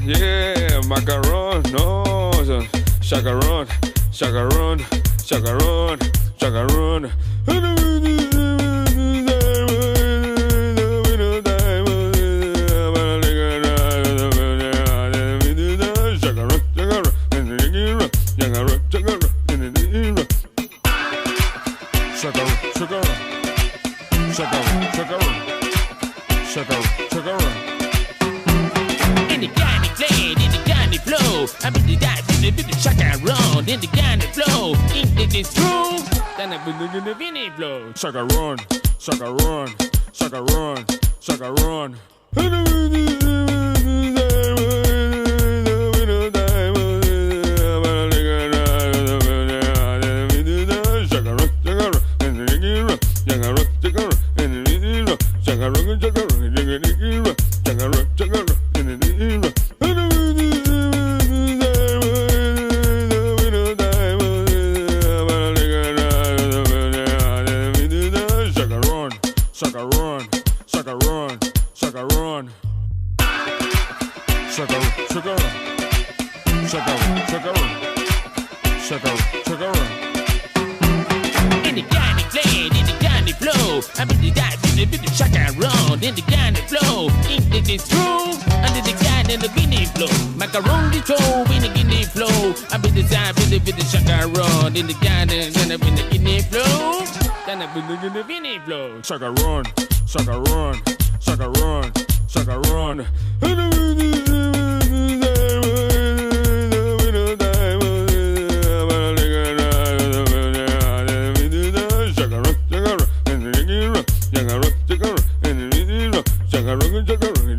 Yeah, macaron, no, chacarron, chacarron, chacarron, chacarron. In the Ghana play, in the Ghana flow, I be the guy, be the Chacarron, in the Ghana flow, in this groove, then I be the Vinny flow. Chacarron, chacarron, chacarron, chacarron. Chacarron, chacarron, chacarron. Chacarron, chacarron, chacarron, chacarron, chacarron. In the Ghana play, in the Ghana flow, I be the guy, be the Chacarron, in the Ghana flow, in this groove, under the Ghana and the Vinny flow. Macaron the toe, in the Guinea flow, I be the guy, be the Chacarron, in the Ghana and the Guinea flow. Then I be the Vinny flow. Chacarron, chacarron, chacarron, chacarron. Chacarron,